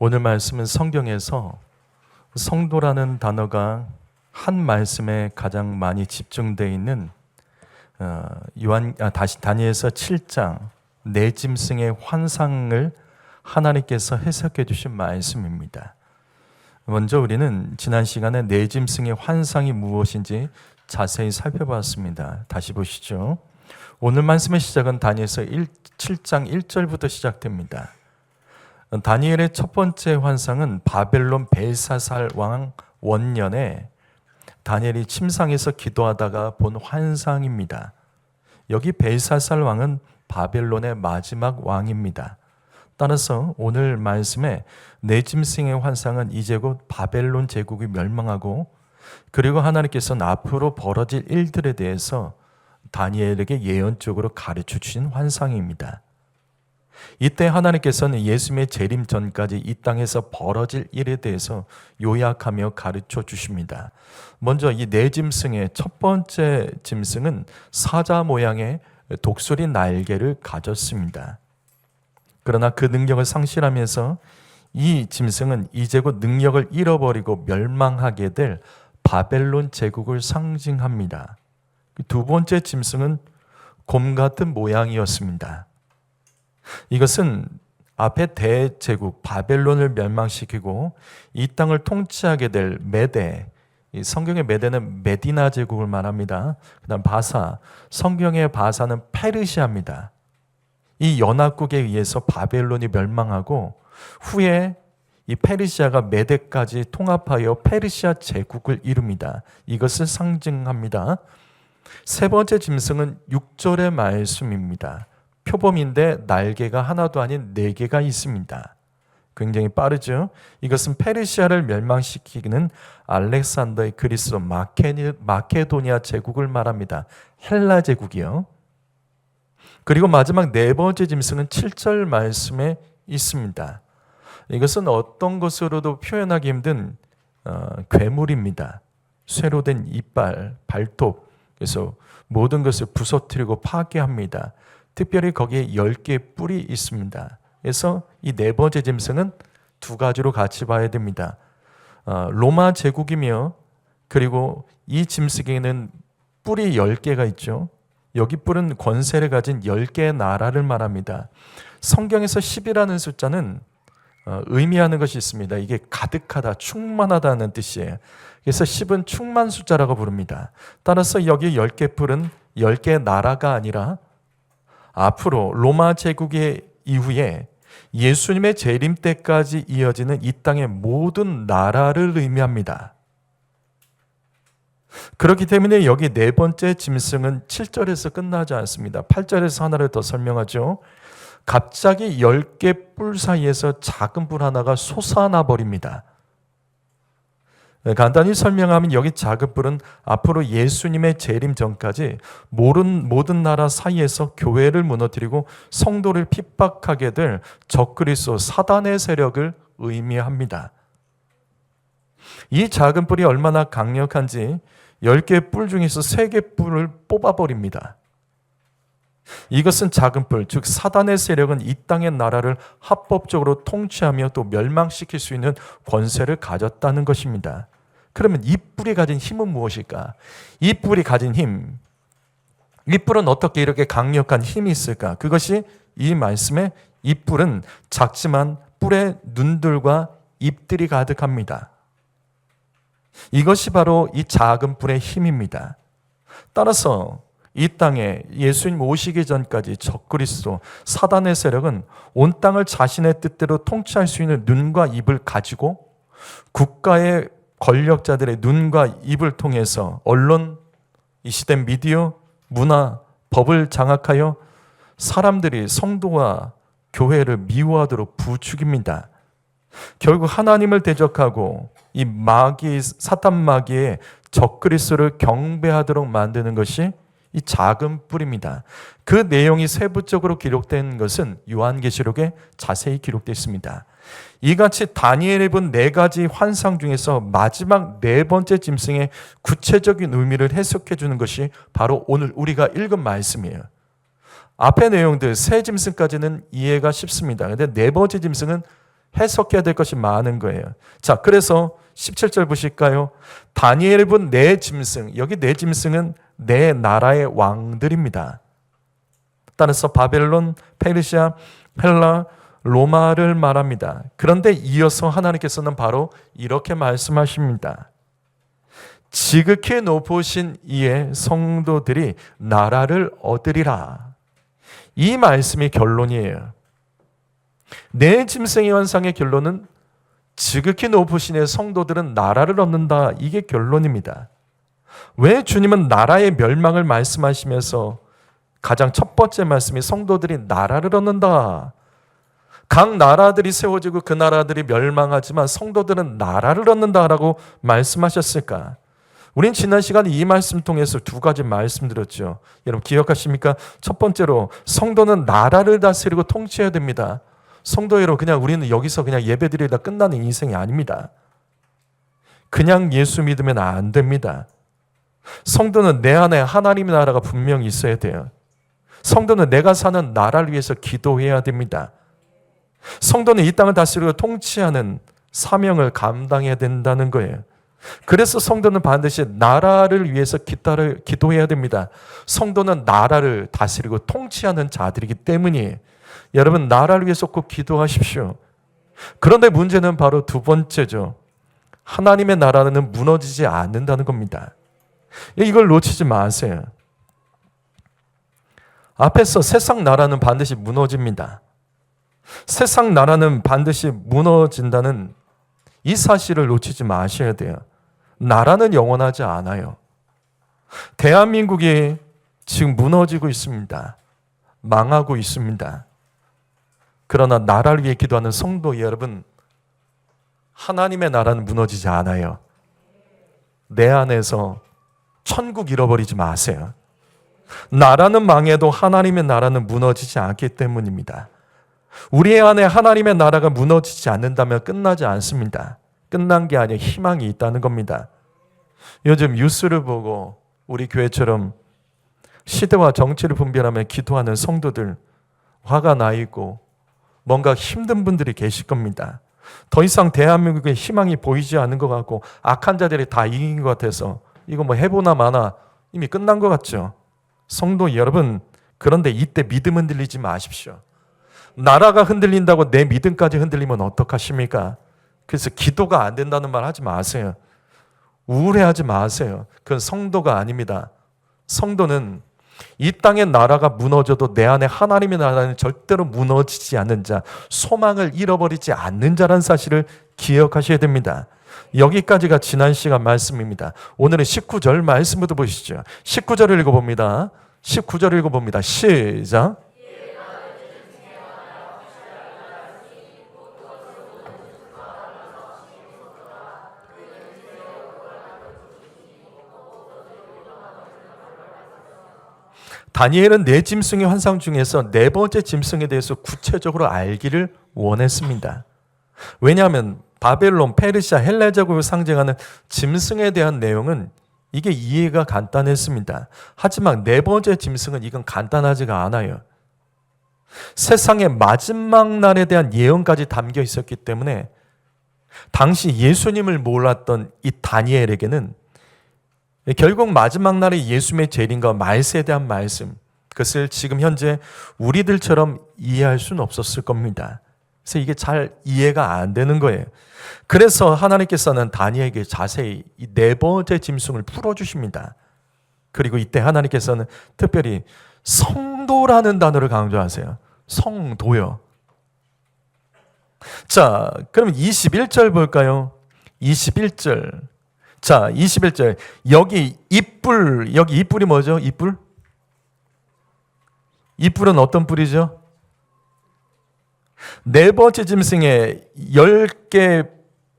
오늘 말씀은 성경에서 성도라는 단어가 한 말씀에 가장 많이 집중되어 있는 다니엘서 7장 네 짐승의 환상을 하나님께서 해석해 주신 말씀입니다. 먼저 우리는 지난 시간에 네 짐승의 환상이 무엇인지 자세히 살펴봤습니다. 다시 보시죠. 오늘 말씀의 시작은 다니엘서 7장 1절부터 시작됩니다. 다니엘의 첫 번째 환상은 바벨론 벨사살 왕 원년에 다니엘이 침상에서 기도하다가 본 환상입니다. 여기 벨사살 왕은 바벨론의 마지막 왕입니다. 따라서 오늘 말씀에 네 짐승의 환상은 이제 곧 바벨론 제국이 멸망하고 그리고 하나님께서는 앞으로 벌어질 일들에 대해서 다니엘에게 예언적으로 가르쳐 주신 환상입니다. 이때 하나님께서는 예수님의 재림 전까지 이 땅에서 벌어질 일에 대해서 요약하며 가르쳐 주십니다. 먼저 이 네 짐승의 첫 번째 짐승은 사자 모양의 독수리 날개를 가졌습니다. 그러나 그 능력을 상실하면서 이 짐승은 이제 곧 능력을 잃어버리고 멸망하게 될 바벨론 제국을 상징합니다. 두 번째 짐승은 곰 같은 모양이었습니다. 이것은 앞에 대제국 바벨론을 멸망시키고 이 땅을 통치하게 될 메대, 성경의 메대는 메디나 제국을 말합니다. 그 다음 바사, 성경의 바사는 페르시아입니다. 이 연합국에 의해서 바벨론이 멸망하고 후에 이 페르시아가 메대까지 통합하여 페르시아 제국을 이룹니다. 이것을 상징합니다. 세 번째 짐승은 6절의 말씀입니다. 표범인데 날개가 하나도 아닌 4개가 있습니다. 굉장히 빠르죠. 이것은 페르시아를 멸망시키는 알렉산더의 그리스 마케도니아 제국을 말합니다. 헬라 제국이요. 그리고 마지막 네 번째 짐승은 7절 말씀에 있습니다. 이것은 어떤 것으로도 표현하기 힘든 괴물입니다. 쇠로 된 이빨, 발톱, 그래서 모든 것을 부서뜨리고 파괴합니다. 특별히 거기에 10개의 뿔이 있습니다. 그래서 이 네 번째 짐승은 두 가지로 같이 봐야 됩니다. 로마 제국이며 그리고 이 짐승에는 뿔이 10개가 있죠. 여기 뿔은 권세를 가진 10개의 나라를 말합니다. 성경에서 10이라는 숫자는 의미하는 것이 있습니다. 이게 가득하다, 충만하다는 뜻이에요. 그래서 10은 충만 숫자라고 부릅니다. 따라서 여기 10개 뿔은 10개의 나라가 아니라 앞으로 로마 제국의 이후에 예수님의 재림 때까지 이어지는 이 땅의 모든 나라를 의미합니다. 그렇기 때문에 여기 네 번째 짐승은 7절에서 끝나지 않습니다. 8절에서 하나를 더 설명하죠. 갑자기 10개 뿔 사이에서 작은 뿔 하나가 솟아나 버립니다. 간단히 설명하면 여기 작은 뿔은 앞으로 예수님의 재림 전까지 모든 나라 사이에서 교회를 무너뜨리고 성도를 핍박하게 될 적그리스도 사단의 세력을 의미합니다. 이 작은 뿔이 얼마나 강력한지 10개 뿔 중에서 3개 뿔을 뽑아버립니다. 이것은 작은 뿔, 즉 사단의 세력은 이 땅의 나라를 합법적으로 통치하며 또 멸망시킬 수 있는 권세를 가졌다는 것입니다. 그러면 이 뿔이 가진 힘은 무엇일까? 이 뿔이 가진 힘, 이 뿔은 어떻게 이렇게 강력한 힘이 있을까? 그것이 이 말씀에 이 뿔은 작지만 뿔에 눈들과 입들이 가득합니다. 이것이 바로 이 작은 뿔의 힘입니다. 따라서 이 땅에 예수님 오시기 전까지 적그리스도 사단의 세력은 온 땅을 자신의 뜻대로 통치할 수 있는 눈과 입을 가지고 국가의 권력자들의 눈과 입을 통해서 언론, 이 시대 미디어, 문화, 법을 장악하여 사람들이 성도와 교회를 미워하도록 부추깁니다. 결국 하나님을 대적하고 이 사탄 마귀의 적그리스도를 경배하도록 만드는 것이 이 작은 뿔입니다. 그 내용이 세부적으로 기록된 것은 요한계시록에 자세히 기록되어 있습니다. 이같이 다니엘이 본 4가지 환상 중에서 마지막 네 번째 짐승의 구체적인 의미를 해석해 주는 것이 바로 오늘 우리가 읽은 말씀이에요. 앞의 내용들 세 짐승까지는 이해가 쉽습니다. 그런데 네 번째 짐승은 해석해야 될 것이 많은 거예요. 자, 그래서 17절 보실까요? 다니엘이 본 네 짐승, 여기 네 짐승은 네 나라의 왕들입니다. 따라서 바벨론, 페르시아, 헬라, 로마를 말합니다. 그런데 이어서 하나님께서는 바로 이렇게 말씀하십니다. 지극히 높으신 이의 성도들이 나라를 얻으리라. 이 말씀이 결론이에요. 네 짐승의 환상의 결론은 지극히 높으신 이의 성도들은 나라를 얻는다. 이게 결론입니다. 왜 주님은 나라의 멸망을 말씀하시면서 가장 첫 번째 말씀이 성도들이 나라를 얻는다. 각 나라들이 세워지고 그 나라들이 멸망하지만 성도들은 나라를 얻는다라고 말씀하셨을까? 우린 지난 시간에 이 말씀 통해서 두 가지 말씀드렸죠. 여러분 기억하십니까? 첫 번째로 성도는 나라를 다스리고 통치해야 됩니다. 성도 여러분, 그냥 우리는 여기서 그냥 예배드리다 끝나는 인생이 아닙니다. 그냥 예수 믿으면 안 됩니다. 성도는 내 안에 하나님의 나라가 분명히 있어야 돼요. 성도는 내가 사는 나라를 위해서 기도해야 됩니다. 성도는 이 땅을 다스리고 통치하는 사명을 감당해야 된다는 거예요. 그래서 성도는 반드시 나라를 위해서 기도해야 됩니다. 성도는 나라를 다스리고 통치하는 자들이기 때문이에요. 여러분, 나라를 위해서 꼭 기도하십시오. 그런데 문제는 바로 두 번째죠. 하나님의 나라는 무너지지 않는다는 겁니다. 이걸 놓치지 마세요. 앞에서 세상 나라는 반드시 무너집니다. 세상 나라는 반드시 무너진다는 이 사실을 놓치지 마셔야 돼요. 나라는 영원하지 않아요. 대한민국이 지금 무너지고 있습니다. 망하고 있습니다. 그러나 나라를 위해 기도하는 성도 여러분, 하나님의 나라는 무너지지 않아요. 내 안에서 천국 잃어버리지 마세요. 나라는 망해도 하나님의 나라는 무너지지 않기 때문입니다. 우리 안에 하나님의 나라가 무너지지 않는다면 끝나지 않습니다. 끝난 게 아니라 희망이 있다는 겁니다. 요즘 뉴스를 보고 우리 교회처럼 시대와 정치를 분별하며 기도하는 성도들 화가 나 있고 뭔가 힘든 분들이 계실 겁니다. 더 이상 대한민국에 희망이 보이지 않는 것 같고 악한 자들이 다 이긴 것 같아서 이거 뭐 해보나 마나 이미 끝난 것 같죠. 성도 여러분, 그런데 이때 믿음 흔들리지 마십시오. 나라가 흔들린다고 내 믿음까지 흔들리면 어떡하십니까? 그래서 기도가 안 된다는 말 하지 마세요. 우울해하지 마세요. 그건 성도가 아닙니다. 성도는 이 땅의 나라가 무너져도 내 안에 하나님의 나라는 절대로 무너지지 않는 자, 소망을 잃어버리지 않는 자라는 사실을 기억하셔야 됩니다. 여기까지가 지난 시간 말씀입니다. 오늘은 19절 말씀부터 보시죠. 19절을 읽어봅니다. 19절 읽어봅니다. 시작. 다니엘은 네 짐승의 환상 중에서 네 번째 짐승에 대해서 구체적으로 알기를 원했습니다. 왜냐하면 바벨론, 페르시아, 헬라 제국을 상징하는 짐승에 대한 내용은 이게 이해가 간단했습니다. 하지만 네 번째 짐승은 이건 간단하지가 않아요. 세상의 마지막 날에 대한 예언까지 담겨 있었기 때문에 당시 예수님을 몰랐던 이 다니엘에게는 결국 마지막 날에 예수님의 재림과 말세에 대한 말씀, 그것을 지금 현재 우리들처럼 이해할 수는 없었을 겁니다. 그래서 이게 잘 이해가 안 되는 거예요. 그래서 하나님께서는 다니엘에게 자세히 이 네 번째 짐승을 풀어주십니다. 그리고 이때 하나님께서는 특별히 성도라는 단어를 강조하세요. 성도요. 자, 그럼 21절 볼까요? 21절. 자, 21절. 여기 이뿔, 여기 이뿔이 뭐죠? 이뿔? 이뿔은 어떤 뿔이죠? 네 번째 짐승의 10개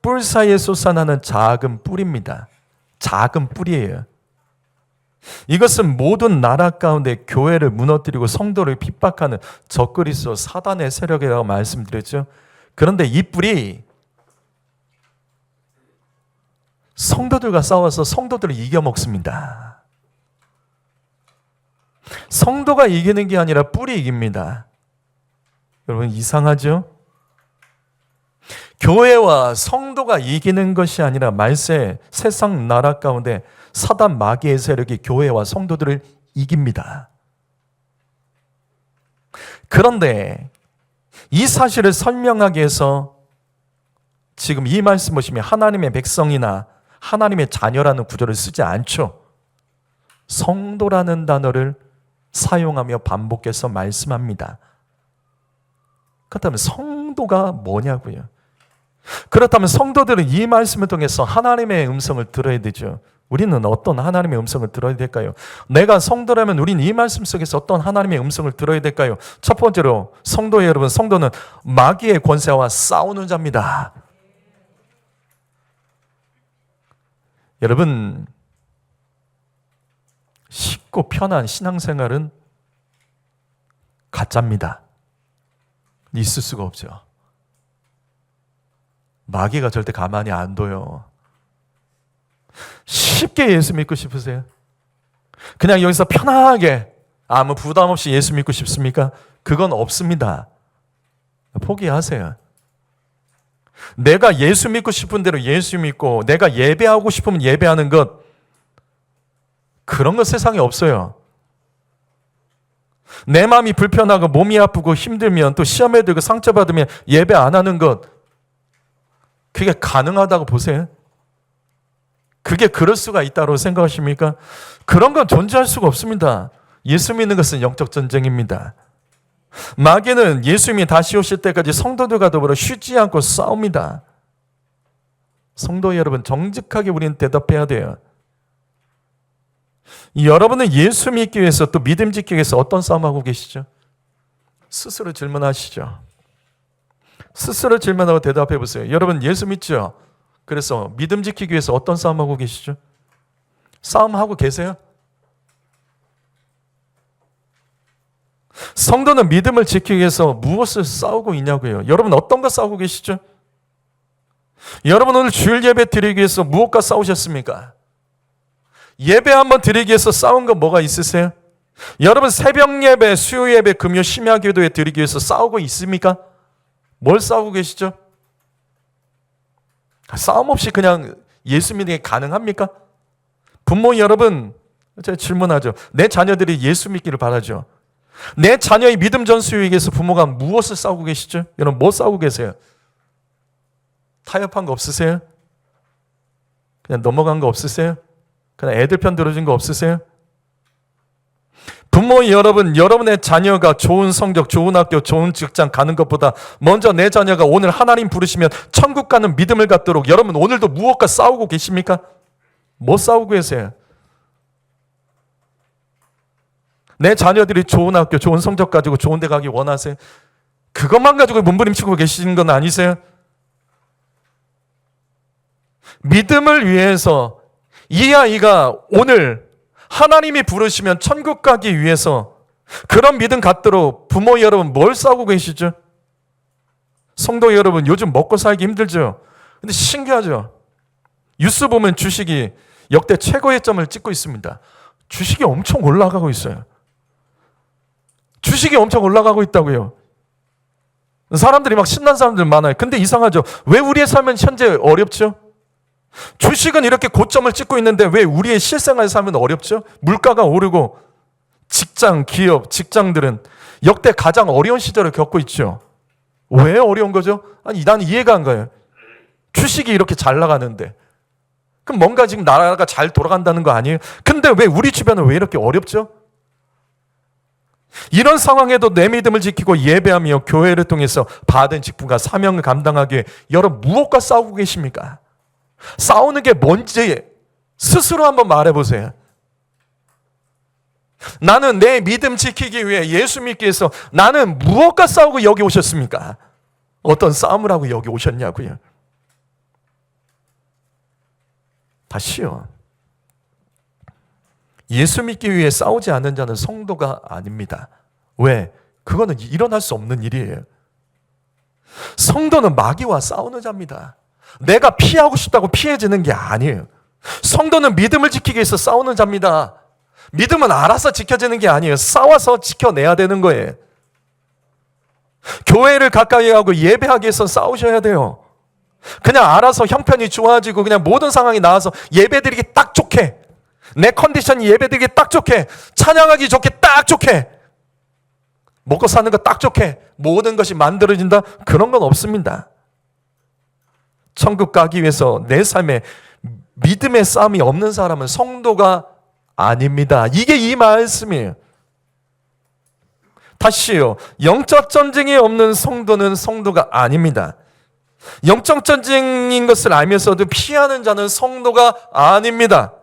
뿔 사이에 솟아나는 작은 뿔입니다. 작은 뿔이에요. 이것은 모든 나라 가운데 교회를 무너뜨리고 성도를 핍박하는 적그리스도 사단의 세력이라고 말씀드렸죠. 그런데 이 뿔이 성도들과 싸워서 성도들을 이겨먹습니다. 성도가 이기는 게 아니라 뿔이 이깁니다. 여러분 이상하죠? 교회와 성도가 이기는 것이 아니라 말세 세상 나라 가운데 사단 마귀의 세력이 교회와 성도들을 이깁니다. 그런데 이 사실을 설명하기 위해서 지금 이 말씀 보시면 하나님의 백성이나 하나님의 자녀라는 구절을 쓰지 않죠. 성도라는 단어를 사용하며 반복해서 말씀합니다. 그렇다면 성도가 뭐냐고요? 그렇다면 성도들은 이 말씀을 통해서 하나님의 음성을 들어야 되죠. 우리는 어떤 하나님의 음성을 들어야 될까요? 내가 성도라면 우리는 이 말씀 속에서 어떤 하나님의 음성을 들어야 될까요? 첫 번째로 성도 여러분, 성도는 마귀의 권세와 싸우는 자입니다. 여러분, 쉽고 편한 신앙생활은 가짜입니다. 있을 수가 없죠. 마귀가 절대 가만히 안 둬요. 쉽게 예수 믿고 싶으세요? 그냥 여기서 편하게 아무 부담 없이 예수 믿고 싶습니까? 그건 없습니다. 포기하세요. 내가 예수 믿고 싶은 대로 예수 믿고 내가 예배하고 싶으면 예배하는 것, 그런 거 세상에 없어요. 내 마음이 불편하고 몸이 아프고 힘들면 또 시험에 들고 상처받으면 예배 안 하는 것, 그게 가능하다고 보세요? 그게 그럴 수가 있다고 생각하십니까? 그런 건 존재할 수가 없습니다. 예수 믿는 것은 영적 전쟁입니다. 마귀는 예수님이 다시 오실 때까지 성도들과 더불어 쉬지 않고 싸웁니다. 성도 여러분, 정직하게 우리는 대답해야 돼요. 여러분은 예수 믿기 위해서 또 믿음 지키기 위해서 어떤 싸움하고 계시죠? 스스로 질문하시죠. 스스로 질문하고 대답해 보세요. 여러분 예수 믿죠? 그래서 믿음 지키기 위해서 어떤 싸움하고 계시죠? 싸움하고 계세요? 성도는 믿음을 지키기 위해서 무엇을 싸우고 있냐고요? 여러분 어떤 거 싸우고 계시죠? 여러분 오늘 주일 예배 드리기 위해서 무엇과 싸우셨습니까? 예배 한번 드리기 위해서 싸운 거 뭐가 있으세요? 여러분 새벽 예배, 수요 예배, 금요 심야 기도에 드리기 위해서 싸우고 있습니까? 뭘 싸우고 계시죠? 싸움 없이 그냥 예수 믿는 게 가능합니까? 부모 여러분, 제가 질문하죠. 내 자녀들이 예수 믿기를 바라죠. 내 자녀의 믿음 전수에 위해서 부모가 무엇을 싸우고 계시죠? 여러분 뭐 싸우고 계세요? 타협한 거 없으세요? 그냥 넘어간 거 없으세요? 그냥 애들 편 들어준 거 없으세요? 부모 여러분, 여러분의 자녀가 좋은 성적, 좋은 학교, 좋은 직장 가는 것보다 먼저 내 자녀가 오늘 하나님 부르시면 천국 가는 믿음을 갖도록 여러분 오늘도 무엇과 싸우고 계십니까? 뭐 싸우고 계세요? 내 자녀들이 좋은 학교, 좋은 성적 가지고 좋은 데 가기 원하세요? 그것만 가지고 몸부림치고 계시는 건 아니세요? 믿음을 위해서 이 아이가 오늘 하나님이 부르시면 천국 가기 위해서 그런 믿음 갖도록 부모 여러분 뭘 싸우고 계시죠? 성도 여러분 요즘 먹고 살기 힘들죠? 근데 신기하죠? 뉴스 보면 주식이 역대 최고의 점을 찍고 있습니다. 주식이 엄청 올라가고 있어요. 주식이 엄청 올라가고 있다고요. 사람들이 막 신난 사람들 많아요. 근데 이상하죠? 왜 우리의 삶은 현재 어렵죠? 주식은 이렇게 고점을 찍고 있는데 왜 우리의 실생활 삶은 어렵죠? 물가가 오르고 직장, 기업, 직장들은 역대 가장 어려운 시절을 겪고 있죠. 왜 어려운 거죠? 아니 나는 이해가 안 가요. 주식이 이렇게 잘 나가는데 그럼 뭔가 지금 나라가 잘 돌아간다는 거 아니에요? 근데 왜 우리 주변은 왜 이렇게 어렵죠? 이런 상황에도 내 믿음을 지키고 예배하며 교회를 통해서 받은 직분과 사명을 감당하기 위해 여러분 무엇과 싸우고 계십니까? 싸우는 게 뭔지 스스로 한번 말해보세요. 나는 내 믿음 지키기 위해 예수 믿기 위해서 나는 무엇과 싸우고 여기 오셨습니까? 어떤 싸움을 하고 여기 오셨냐고요. 다시요. 예수 믿기 위해 싸우지 않는 자는 성도가 아닙니다. 왜? 그거는 일어날 수 없는 일이에요. 성도는 마귀와 싸우는 자입니다. 내가 피하고 싶다고 피해지는 게 아니에요. 성도는 믿음을 지키기 위해서 싸우는 자입니다. 믿음은 알아서 지켜지는 게 아니에요. 싸워서 지켜내야 되는 거예요. 교회를 가까이 하고 예배하기 위해서 싸우셔야 돼요. 그냥 알아서 형편이 좋아지고 그냥 모든 상황이 나와서 예배드리기 딱 좋게, 내 컨디션이 예배드리기 딱 좋게, 찬양하기 좋게 딱 좋게, 먹고 사는 거 딱 좋게 모든 것이 만들어진다, 그런 건 없습니다. 천국 가기 위해서 내 삶에 믿음의 싸움이 없는 사람은 성도가 아닙니다. 이게 이 말씀이에요. 다시요, 영적 전쟁이 없는 성도는 성도가 아닙니다. 영적 전쟁인 것을 알면서도 피하는 자는 성도가 아닙니다.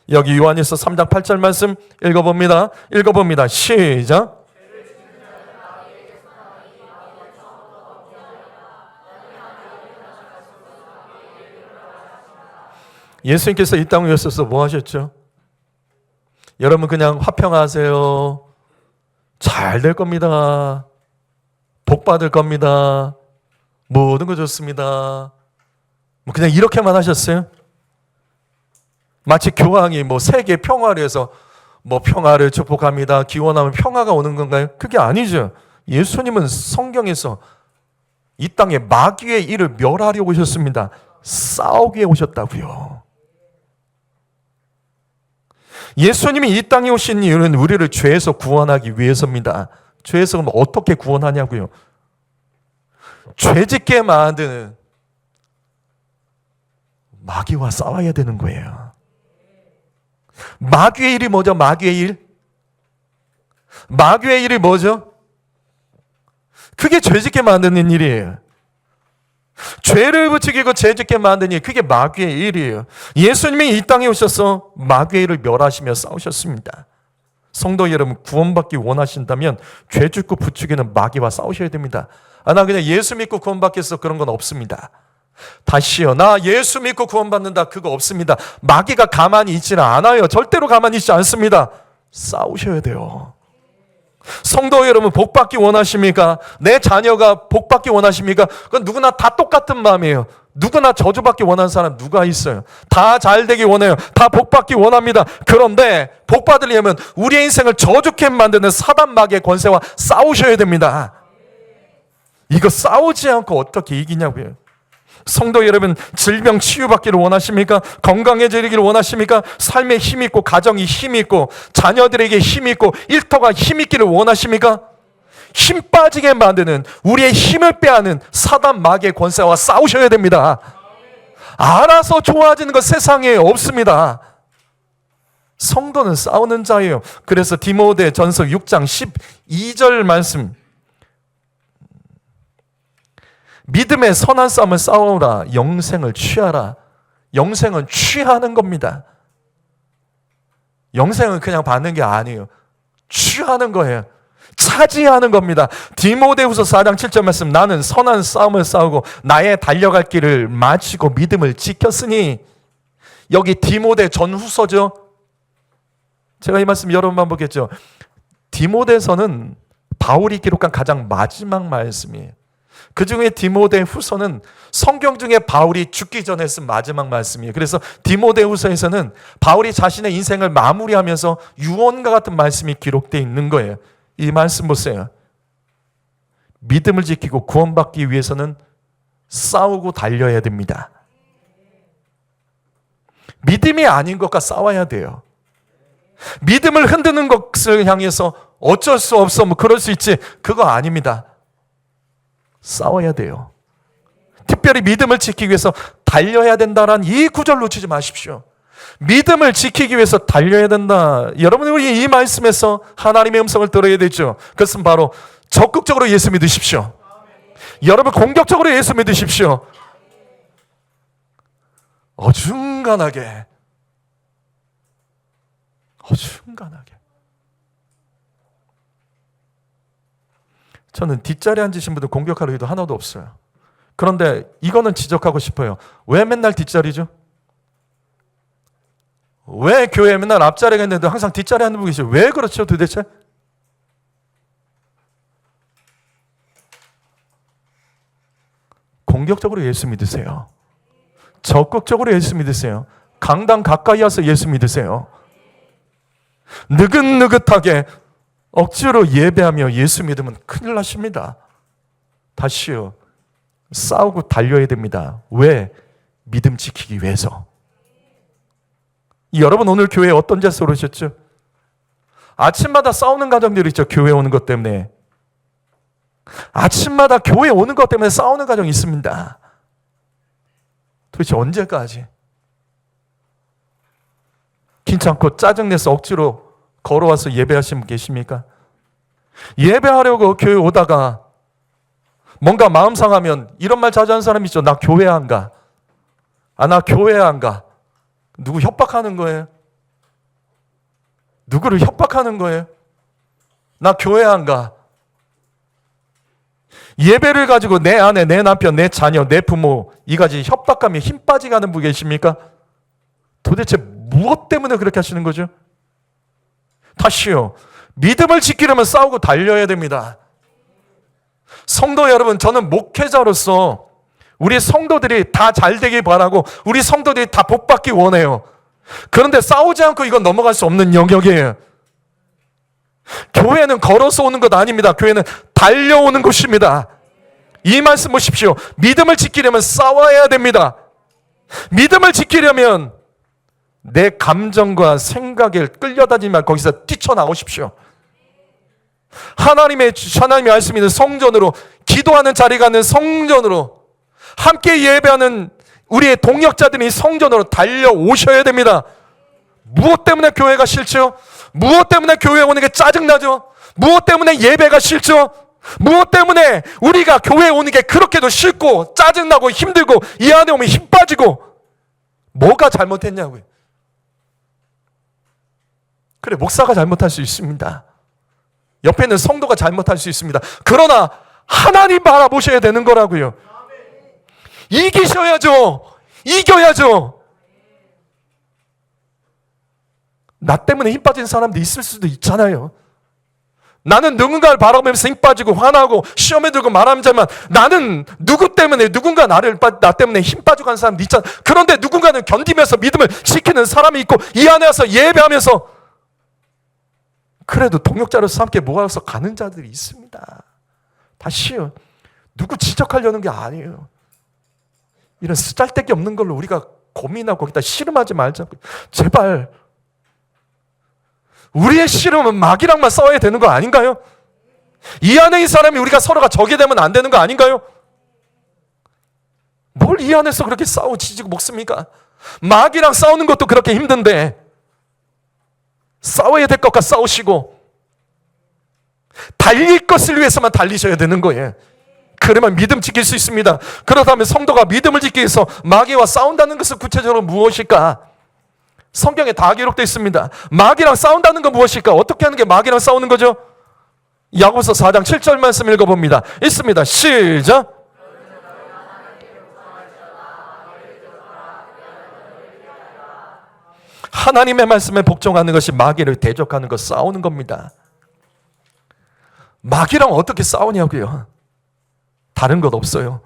여기 요한일서 3장 8절 말씀 읽어봅니다. 시작. 예수님께서 이 땅에 오셔서 뭐 하셨죠? 여러분 그냥 화평하세요, 잘 될 겁니다, 복 받을 겁니다, 모든 거 좋습니다, 뭐 그냥 이렇게만 하셨어요? 마치 교황이 뭐 세계 평화를 위해서 뭐 평화를 축복합니다, 기원하면 평화가 오는 건가요? 그게 아니죠. 예수님은 성경에서 이 땅에 마귀의 일을 멸하려고 오셨습니다. 싸우기 위해 오셨다고요. 예수님이 이 땅에 오신 이유는 우리를 죄에서 구원하기 위해서입니다. 죄에서 그럼 어떻게 구원하냐고요? 죄짓게 만드는 마귀와 싸워야 되는 거예요. 마귀의 일이 뭐죠? 마귀의 일? 마귀의 일이 뭐죠? 그게 죄짓게 만드는 일이에요. 죄를 부추기고 죄짓게 만드는 일, 그게 마귀의 일이에요. 예수님이 이 땅에 오셔서 마귀의 일을 멸하시며 싸우셨습니다. 성도 여러분, 구원받기 원하신다면 죄 짓고 부추기는 마귀와 싸우셔야 됩니다. 나 그냥 예수 믿고 구원받겠어, 그런 건 없습니다. 다시요, 나 예수 믿고 구원받는다, 그거 없습니다. 마귀가 가만히 있지는 않아요. 절대로 가만히 있지 않습니다. 싸우셔야 돼요. 성도 여러분, 복받기 원하십니까? 내 자녀가 복받기 원하십니까? 그건 누구나 다 똑같은 마음이에요. 누구나 저주받기 원하는 사람 누가 있어요? 다 잘되기 원해요. 다 복받기 원합니다. 그런데 복받으려면 우리의 인생을 저주케 만드는 사단 마귀의 권세와 싸우셔야 됩니다. 이거 싸우지 않고 어떻게 이기냐고요. 성도 여러분, 질병 치유받기를 원하십니까? 건강해지기를 원하십니까? 삶에 힘있고 가정이 힘있고 자녀들에게 힘있고 일터가 힘있기를 원하십니까? 힘 빠지게 만드는, 우리의 힘을 빼앗는 사단 마귀의 권세와 싸우셔야 됩니다. 알아서 좋아지는 것 세상에 없습니다. 성도는 싸우는 자예요. 그래서 디모데전서 6장 12절 말씀, 믿음의 선한 싸움을 싸우라, 영생을 취하라. 영생은 취하는 겁니다. 영생은 그냥 받는 게 아니에요. 취하는 거예요. 차지하는 겁니다. 디모데후서 4장 7절 말씀, 나는 선한 싸움을 싸우고 나의 달려갈 길을 마치고 믿음을 지켰으니. 여기 디모데 전후서죠. 제가 이 말씀 여러 번 반복했죠. 디모데서는 바울이 기록한 가장 마지막 말씀이에요. 그 중에 디모데 후서는 성경 중에 바울이 죽기 전에 쓴 마지막 말씀이에요. 그래서 디모데 후서에서는 바울이 자신의 인생을 마무리하면서 유언과 같은 말씀이 기록되어 있는 거예요. 이 말씀 보세요. 믿음을 지키고 구원받기 위해서는 싸우고 달려야 됩니다. 믿음이 아닌 것과 싸워야 돼요. 믿음을 흔드는 것을 향해서 어쩔 수 없어, 뭐 그럴 수 있지, 그거 아닙니다. 싸워야 돼요. 특별히 믿음을 지키기 위해서 달려야 된다라는 이 구절 놓치지 마십시오. 믿음을 지키기 위해서 달려야 된다. 여러분, 우리 이 말씀에서 하나님의 음성을 들어야 되죠. 그것은 바로 적극적으로 예수 믿으십시오. 여러분, 공격적으로 예수 믿으십시오. 어중간하게 저는 뒷자리에 앉으신 분들 공격할 의도 하나도 없어요. 그런데 이거는 지적하고 싶어요. 왜 맨날 뒷자리죠? 왜 교회에 맨날 앞자리가 있는데 항상 뒷자리에 앉는 분 계세요? 왜 그렇죠 도대체? 공격적으로 예수 믿으세요. 적극적으로 예수 믿으세요. 강당 가까이 와서 예수 믿으세요. 느긋느긋하게 억지로 예배하며 예수 믿으면 큰일 나십니다. 다시요, 싸우고 달려야 됩니다. 왜? 믿음 지키기 위해서. 여러분 오늘 교회에 어떤 자세로 오셨죠? 아침마다 싸우는 가정들이 있죠. 교회 오는 것 때문에. 아침마다 교회 오는 것 때문에 싸우는 가정이 있습니다. 도대체 언제까지? 괜찮고 짜증내서 억지로 걸어와서 예배하시는 분 계십니까? 예배하려고 교회 오다가 뭔가 마음 상하면 이런 말 자주 하는 사람 있죠. 나 교회 안 가. 나 교회 안 가. 누구 협박하는 거예요? 누구를 협박하는 거예요? 나 교회 안 가. 예배를 가지고 내 아내, 내 남편, 내 자녀, 내 부모 이가지 협박하며 힘 빠지가는 분 계십니까? 도대체 무엇 때문에 그렇게 하시는 거죠? 다시요. 믿음을 지키려면 싸우고 달려야 됩니다. 성도 여러분, 저는 목회자로서 우리 성도들이 다 잘 되길 바라고 우리 성도들이 다 복받기 원해요. 그런데 싸우지 않고 이건 넘어갈 수 없는 영역이에요. 교회는 걸어서 오는 것 아닙니다. 교회는 달려오는 곳입니다. 이 말씀 보십시오. 믿음을 지키려면 싸워야 됩니다. 믿음을 지키려면 내 감정과 생각에 끌려다니면 거기서 뛰쳐나오십시오. 하나님의 말씀이 있는 성전으로, 기도하는 자리가 있는 성전으로, 함께 예배하는 우리의 동역자들이 성전으로 달려오셔야 됩니다. 무엇 때문에 교회가 싫죠? 무엇 때문에 교회에 오는 게 짜증나죠? 무엇 때문에 예배가 싫죠? 무엇 때문에 우리가 교회에 오는 게 그렇게도 싫고 짜증나고 힘들고 이 안에 오면 힘 빠지고 뭐가 잘못했냐고요. 그래, 목사가 잘못할 수 있습니다. 옆에 있는 성도가 잘못할 수 있습니다. 그러나 하나님 바라보셔야 되는 거라고요. 이기셔야죠. 이겨야죠. 나 때문에 힘 빠진 사람도 있을 수도 있잖아요. 나는 누군가를 바라보면서 힘 빠지고 화나고 시험에 들고 말하자면 나는 누구 때문에 누군가 나 때문에 힘 빠지고 하는 사람도 있잖아. 그런데 누군가는 견디면서 믿음을 지키는 사람이 있고 이 안에 와서 예배하면서 그래도 동역자로서 함께 모아서 가는 자들이 있습니다. 다시요. 누구 지적하려는 게 아니에요. 이런 쓰잘데기 없는 걸로 우리가 고민하고 거기다 씨름하지 말자고. 제발. 우리의 씨름은 마귀랑만 싸워야 되는 거 아닌가요? 이 안에 있는 사람이 우리가 서로가 적이 되면 안 되는 거 아닌가요? 뭘 이 안에서 그렇게 싸우고 지지고 먹습니까? 마귀랑 싸우는 것도 그렇게 힘든데 싸워야 될 것과 싸우시고 달릴 것을 위해서만 달리셔야 되는 거예요. 그러면 믿음 지킬 수 있습니다. 그렇다면 성도가 믿음을 지키기 위해서 마귀와 싸운다는 것은 구체적으로 무엇일까? 성경에 다 기록되어 있습니다. 마귀랑 싸운다는 건 무엇일까? 어떻게 하는 게 마귀랑 싸우는 거죠? 야고보서 4장 7절 말씀 읽어봅니다. 있습니다. 시작. 하나님의 말씀에 복종하는 것이 마귀를 대적하는 것, 싸우는 겁니다. 마귀랑 어떻게 싸우냐고요? 다른 것 없어요.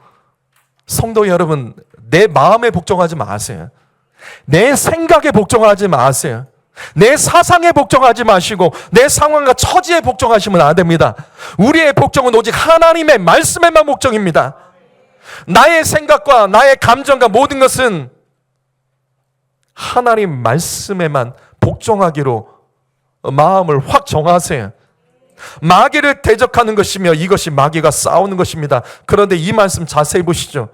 성도 여러분, 내 마음에 복종하지 마세요. 내 생각에 복종하지 마세요. 내 사상에 복종하지 마시고 내 상황과 처지에 복종하시면 안 됩니다. 우리의 복종은 오직 하나님의 말씀에만 복종입니다. 나의 생각과 나의 감정과 모든 것은 하나님 말씀에만 복종하기로 마음을 확 정하세요. 마귀를 대적하는 것이며 이것이 마귀가 싸우는 것입니다. 그런데 이 말씀 자세히 보시죠.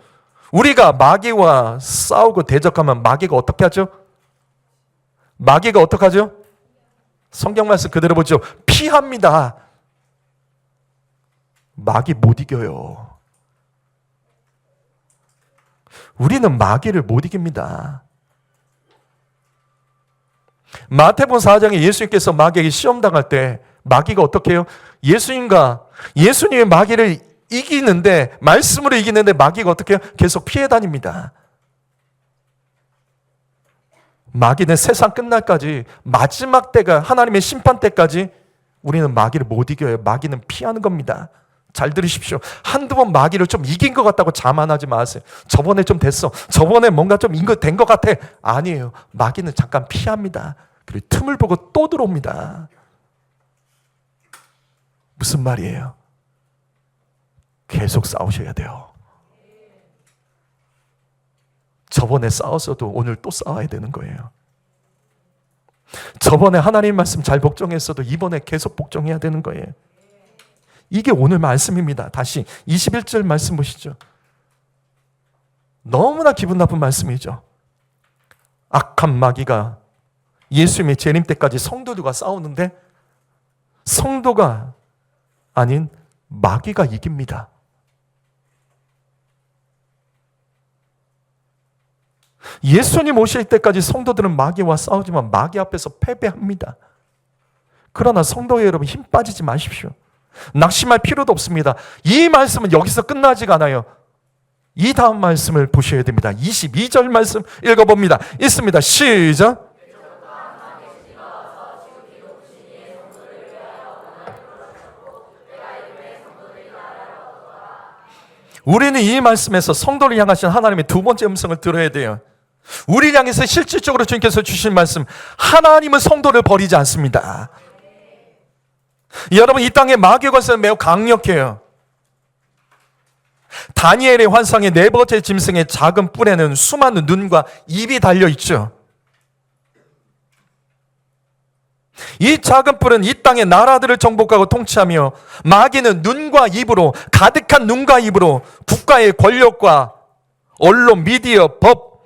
우리가 마귀와 싸우고 대적하면 마귀가 어떻게 하죠? 마귀가 어떻게 하죠? 성경 말씀 그대로 보죠. 피합니다. 마귀 못 이겨요. 우리는 마귀를 못 이깁니다. 마태복음 4장에 예수님께서 마귀에게 시험당할 때 마귀가 어떻게 해요? 예수님이 마귀를 이기는데, 말씀으로 이기는데 마귀가 어떻게 해요? 계속 피해 다닙니다. 마귀는 세상 끝날까지, 마지막 때가 하나님의 심판 때까지 우리는 마귀를 못 이겨요. 마귀는 피하는 겁니다. 잘 들으십시오. 한두 번 마귀를 좀 이긴 것 같다고 자만하지 마세요. 저번에 좀 됐어. 저번에 뭔가 좀 된 것 같아. 아니에요. 마귀는 잠깐 피합니다. 그리고 틈을 보고 또 들어옵니다. 무슨 말이에요? 계속 싸우셔야 돼요. 저번에 싸웠어도 오늘 또 싸워야 되는 거예요. 저번에 하나님 말씀 잘 복종했어도 이번에 계속 복종해야 되는 거예요. 이게 오늘 말씀입니다. 다시 21절 말씀 보시죠. 너무나 기분 나쁜 말씀이죠. 악한 마귀가 예수님의 재림 때까지 성도들과 싸우는데 성도가 아닌 마귀가 이깁니다. 예수님 오실 때까지 성도들은 마귀와 싸우지만 마귀 앞에서 패배합니다. 그러나 성도 여러분, 힘 빠지지 마십시오. 낙심할 필요도 없습니다. 이 말씀은 여기서 끝나지가 않아요. 이 다음 말씀을 보셔야 됩니다. 22절 말씀 읽어봅니다. 있습니다. 시작. 우리는 이 말씀에서 성도를 향하신 하나님의 두 번째 음성을 들어야 돼요. 우리를 향해서 실질적으로 주님께서 주신 말씀, 하나님은 성도를 버리지 않습니다. 여러분, 이 땅의 마귀의 권세는 매우 강력해요. 다니엘의 환상의 네 번째 짐승의 작은 뿔에는 수많은 눈과 입이 달려있죠. 이 작은 뿔은 이 땅의 나라들을 정복하고 통치하며 마귀는 눈과 입으로, 가득한 눈과 입으로 국가의 권력과 언론, 미디어, 법,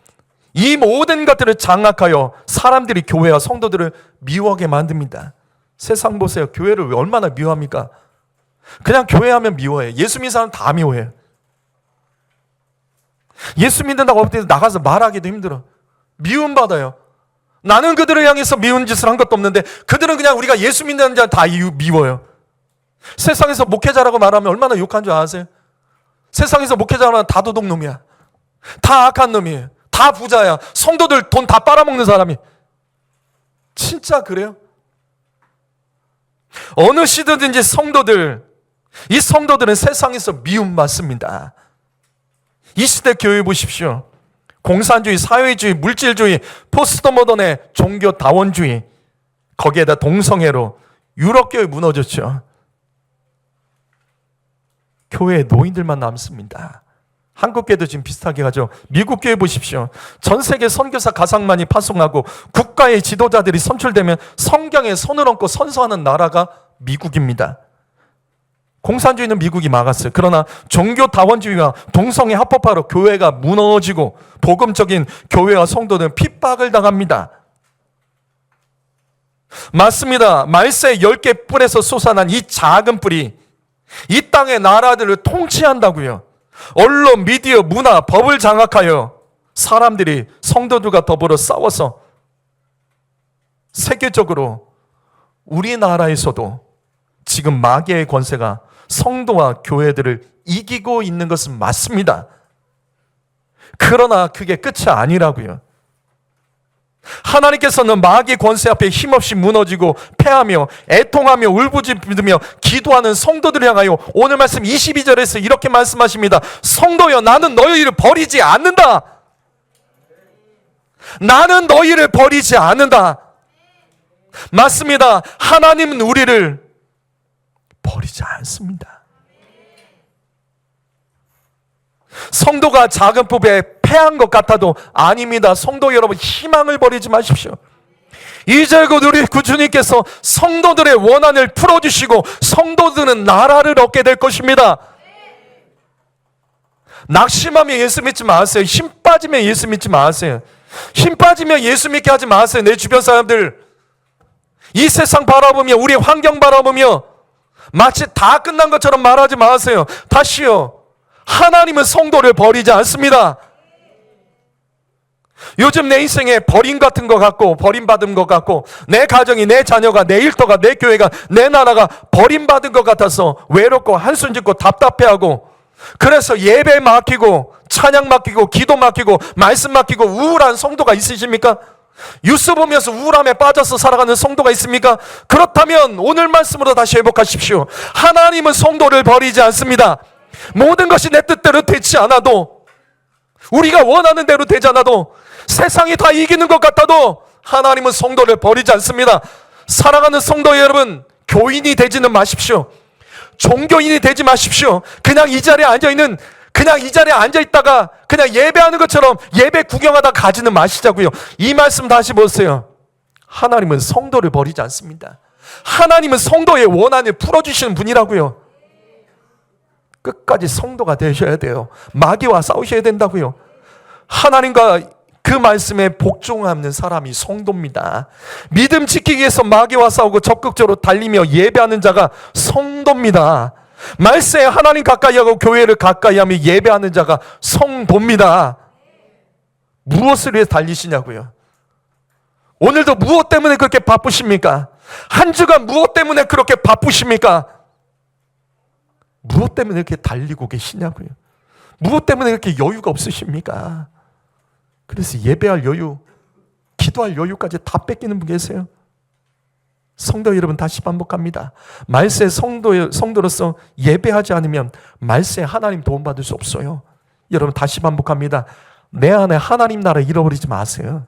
이 모든 것들을 장악하여 사람들이 교회와 성도들을 미워하게 만듭니다. 세상 보세요. 교회를 얼마나 미워합니까? 그냥 교회하면 미워해. 예수 믿는 사람 다 미워해. 예수 믿는다고 나가서 말하기도 힘들어. 미움받아요. 나는 그들을 향해서 미운 짓을 한 것도 없는데 그들은 그냥 우리가 예수 믿는 자 다 미워요. 세상에서 목회자라고 말하면 얼마나 욕한 줄 아세요? 세상에서 목회자라고 하면 다 도둑놈이야. 다 악한 놈이에요. 다 부자야. 성도들 돈 다 빨아먹는 사람이. 진짜 그래요? 어느 시대든지 성도들, 이 성도들은 세상에서 미움받습니다. 이 시대 교회 보십시오. 공산주의, 사회주의, 물질주의, 포스트모던의 종교다원주의, 거기에다 동성애로 유럽교회 무너졌죠. 교회에 노인들만 남습니다. 한국교회도 지금 비슷하게 가죠. 미국 교회 보십시오. 전 세계 선교사 가상만이 파송하고 국가의 지도자들이 선출되면 성경에 손을 얹고 선서하는 나라가 미국입니다. 공산주의는 미국이 막았어요. 그러나 종교다원주의와 동성애 합법화로 교회가 무너지고 복음적인 교회와 성도들은 핍박을 당합니다. 맞습니다. 말세 10개 뿔에서 솟아난 이 작은 뿔이 이 땅의 나라들을 통치한다고요. 언론, 미디어, 문화, 법을 장악하여 사람들이 성도들과 더불어 싸워서 세계적으로 우리나라에서도 지금 마귀의 권세가 성도와 교회들을 이기고 있는 것은 맞습니다. 그러나 그게 끝이 아니라고요. 하나님께서는 마귀의 권세 앞에 힘없이 무너지고 패하며 애통하며 울부짖으며 기도하는 성도들을 향하여 오늘 말씀 22절에서 이렇게 말씀하십니다. 성도여, 나는 너희를 버리지 않는다. 나는 너희를 버리지 않는다. 맞습니다. 하나님은 우리를 버리지 않습니다. 성도가 작은 뿔에 패한 것 같아도 아닙니다. 성도 여러분, 희망을 버리지 마십시오. 이제 곧 우리 구주님께서 성도들의 원한을 풀어주시고 성도들은 나라를 얻게 될 것입니다. 낙심하면 예수 믿지 마세요. 힘 빠지면 예수 믿지 마세요. 힘 빠지면 예수 믿게 하지 마세요. 내 주변 사람들, 이 세상 바라보며 우리 환경 바라보며 마치 다 끝난 것처럼 말하지 마세요. 다시요. 하나님은 성도를 버리지 않습니다. 요즘 내 인생에 버림 같은 것 같고 버림받은 것 같고 내 가정이, 내 자녀가, 내 일터가, 내 교회가, 내 나라가 버림받은 것 같아서 외롭고 한숨 짓고 답답해하고 그래서 예배 맡기고 찬양 맡기고 기도 맡기고 말씀 맡기고 우울한 성도가 있으십니까? 뉴스 보면서 우울함에 빠져서 살아가는 성도가 있습니까? 그렇다면 오늘 말씀으로 다시 회복하십시오. 하나님은 성도를 버리지 않습니다. 모든 것이 내 뜻대로 되지 않아도, 우리가 원하는 대로 되지 않아도, 세상이 다 이기는 것 같아도 하나님은 성도를 버리지 않습니다. 사랑하는 성도 여러분, 교인이 되지는 마십시오. 종교인이 되지 마십시오. 그냥 이 자리에 앉아있는 그냥 이 자리에 앉아있다가 그냥 예배하는 것처럼 예배 구경하다 가지는 마시자고요. 이 말씀 다시 보세요. 하나님은 성도를 버리지 않습니다. 하나님은 성도의 원한을 풀어주시는 분이라고요. 끝까지 성도가 되셔야 돼요. 마귀와 싸우셔야 된다고요. 하나님과 그 말씀에 복종하는 사람이 성도입니다. 믿음 지키기 위해서 마귀와 싸우고 적극적으로 달리며 예배하는 자가 성도입니다. 말세에 하나님 가까이하고 교회를 가까이하며 예배하는 자가 성도입니다. 무엇을 위해 달리시냐고요? 오늘도 무엇 때문에 그렇게 바쁘십니까? 한 주간 무엇 때문에 그렇게 바쁘십니까? 무엇 때문에 이렇게 달리고 계시냐고요? 무엇 때문에 이렇게 여유가 없으십니까? 그래서 예배할 여유, 기도할 여유까지 다 뺏기는 분 계세요. 성도 여러분, 다시 반복합니다. 말세 성도로서 예배하지 않으면 말세 하나님 도움받을 수 없어요. 여러분, 다시 반복합니다. 내 안에 하나님 나라 잃어버리지 마세요.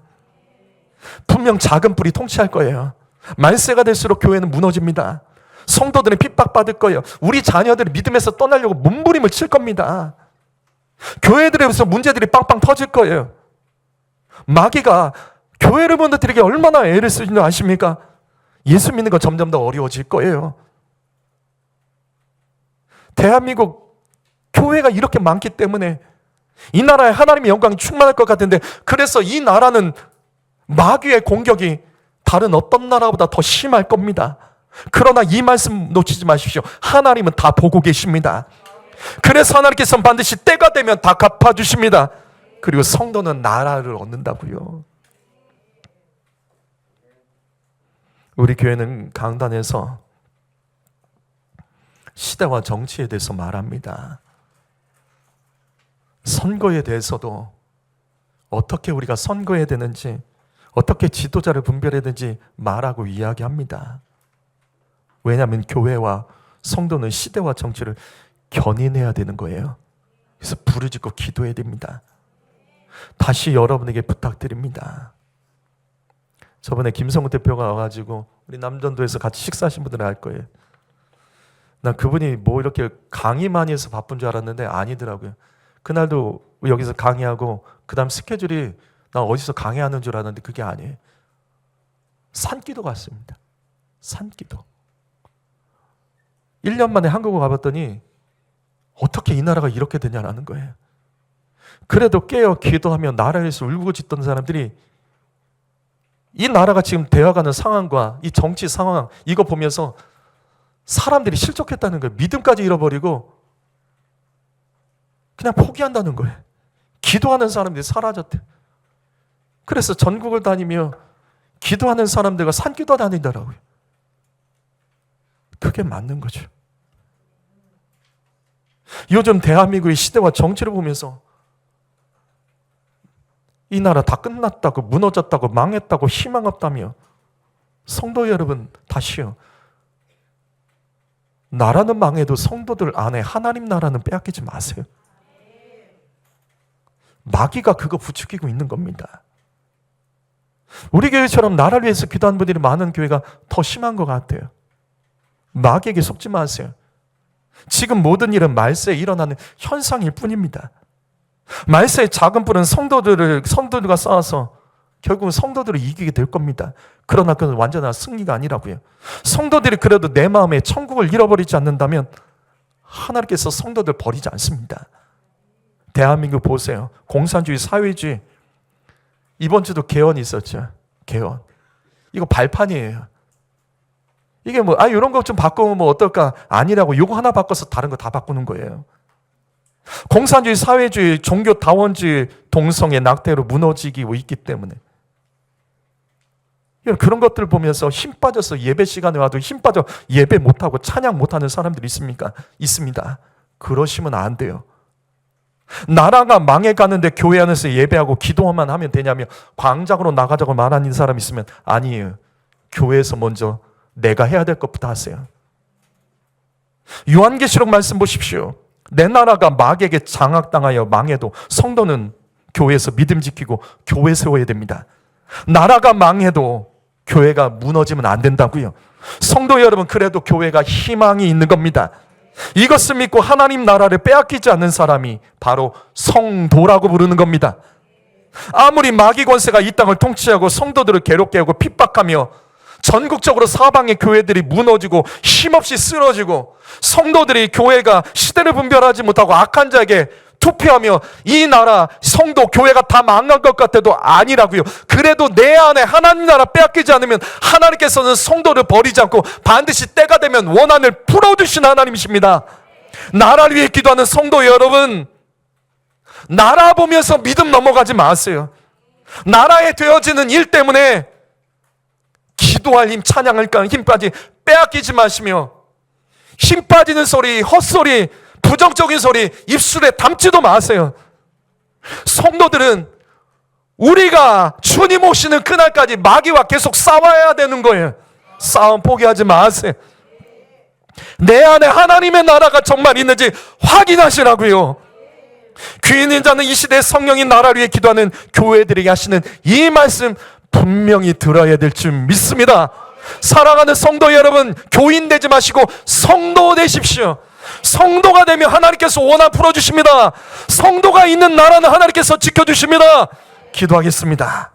분명 작은 뿔이 통치할 거예요. 말세가 될수록 교회는 무너집니다. 성도들은 핍박받을 거예요. 우리 자녀들이 믿음에서 떠나려고 몸부림을 칠 겁니다. 교회들에서 문제들이 빵빵 터질 거예요. 마귀가 교회를 무너뜨리게 얼마나 애를 쓰는지 아십니까? 예수 믿는 건 점점 더 어려워질 거예요. 대한민국 교회가 이렇게 많기 때문에 이 나라에 하나님의 영광이 충만할 것 같은데, 그래서 이 나라는 마귀의 공격이 다른 어떤 나라보다 더 심할 겁니다. 그러나 이 말씀 놓치지 마십시오. 하나님은 다 보고 계십니다. 그래서 하나님께서는 반드시 때가 되면 다 갚아주십니다. 그리고 성도는 나라를 얻는다고요. 우리 교회는 강단에서 시대와 정치에 대해서 말합니다. 선거에 대해서도 어떻게 우리가 선거해야 되는지, 어떻게 지도자를 분별해야 되는지 말하고 이야기합니다. 왜냐하면 교회와 성도는 시대와 정치를 견인해야 되는 거예요. 그래서 부르짖고 기도해야 됩니다. 다시 여러분에게 부탁드립니다. 저번에 김성우 대표가 와가지고 우리 남전도에서 같이 식사하신 분들은 알 거예요. 난 그분이 뭐 이렇게 강의 많이 해서 바쁜 줄 알았는데 아니더라고요. 그날도 여기서 강의하고 그 다음 스케줄이 나 어디서 강의하는 줄 알았는데 그게 아니에요. 산기도 갔습니다. 산기도. 1년 만에 한국을 가봤더니 어떻게 이 나라가 이렇게 되냐라는 거예요. 그래도 깨어 기도하며 나라에서 울부짖던 사람들이 이 나라가 지금 되어가는 상황과 이 정치 상황, 이거 보면서 사람들이 실족했다는 거예요. 믿음까지 잃어버리고 그냥 포기한다는 거예요. 기도하는 사람들이 사라졌대요. 그래서 전국을 다니며 기도하는 사람들과 산기도 다니더라고요. 그게 맞는 거죠. 요즘 대한민국의 시대와 정치를 보면서 이 나라 다 끝났다고, 무너졌다고, 망했다고, 희망 없다며, 성도 여러분 다시요, 나라는 망해도 성도들 안에 하나님 나라는 빼앗기지 마세요. 마귀가 그거 부추기고 있는 겁니다. 우리 교회처럼 나라를 위해서 기도하는 분들이 많은 교회가 더 심한 것 같아요. 마귀에게 속지 마세요. 지금 모든 일은 말세에 일어나는 현상일 뿐입니다. 말세의 작은 뿔은 성도들과 싸워서 결국은 성도들을 이기게 될 겁니다. 그러나 그건 완전한 승리가 아니라고요. 성도들이 그래도 내 마음에 천국을 잃어버리지 않는다면 하나님께서 성도들 버리지 않습니다. 대한민국 보세요. 공산주의, 사회주의. 이번 주도 개헌이 있었죠. 개헌. 이거 발판이에요. 이게 뭐, 이런 거 좀 바꾸면 뭐 어떨까? 아니라고. 이거 하나 바꿔서 다른 거 다 바꾸는 거예요. 공산주의, 사회주의, 종교 다원주의 동성애 낙태로 무너지고 있기 때문에 그런 것들을 보면서 힘 빠져서 예배 시간에 와도 힘 빠져 예배 못하고 찬양 못하는 사람들이 있습니까? 있습니다. 그러시면 안 돼요. 나라가 망해가는데 교회 안에서 예배하고 기도만 하면 되냐며 광장으로 나가자고 말하는 사람 있으면 아니에요. 교회에서 먼저 내가 해야 될 것부터 하세요. 요한계시록 말씀 보십시오. 내 나라가 마귀에게 장악당하여 망해도 성도는 교회에서 믿음 지키고 교회 세워야 됩니다. 나라가 망해도 교회가 무너지면 안 된다고요. 성도 여러분, 그래도 교회가 희망이 있는 겁니다. 이것을 믿고 하나님 나라를 빼앗기지 않는 사람이 바로 성도라고 부르는 겁니다. 아무리 마귀 권세가 이 땅을 통치하고 성도들을 괴롭게 하고 핍박하며 전국적으로 사방의 교회들이 무너지고 힘없이 쓰러지고 성도들이 교회가 시대를 분별하지 못하고 악한 자에게 투표하며 이 나라 성도 교회가 다 망한 것 같아도 아니라고요. 그래도 내 안에 하나님 나라 빼앗기지 않으면 하나님께서는 성도를 버리지 않고 반드시 때가 되면 원한을 풀어주신 하나님이십니다. 나라를 위해 기도하는 성도 여러분, 나라 보면서 믿음 넘어가지 마세요. 나라에 되어지는 일 때문에 기도할 힘, 찬양할 힘까지 빼앗기지 마시며 힘 빠지는 소리, 헛소리, 부정적인 소리 입술에 담지도 마세요. 성도들은 우리가 주님 오시는 그날까지 마귀와 계속 싸워야 되는 거예요. 싸움 포기하지 마세요. 내 안에 하나님의 나라가 정말 있는지 확인하시라고요. 귀 있는 자는 이 시대에 성령인 나라를 위해 기도하는 교회들에게 하시는 이 말씀 분명히 들어야 될 줄 믿습니다. 사랑하는 성도 여러분, 교인 되지 마시고 성도 되십시오. 성도가 되면 하나님께서 원한 풀어주십니다. 성도가 있는 나라는 하나님께서 지켜주십니다. 기도하겠습니다.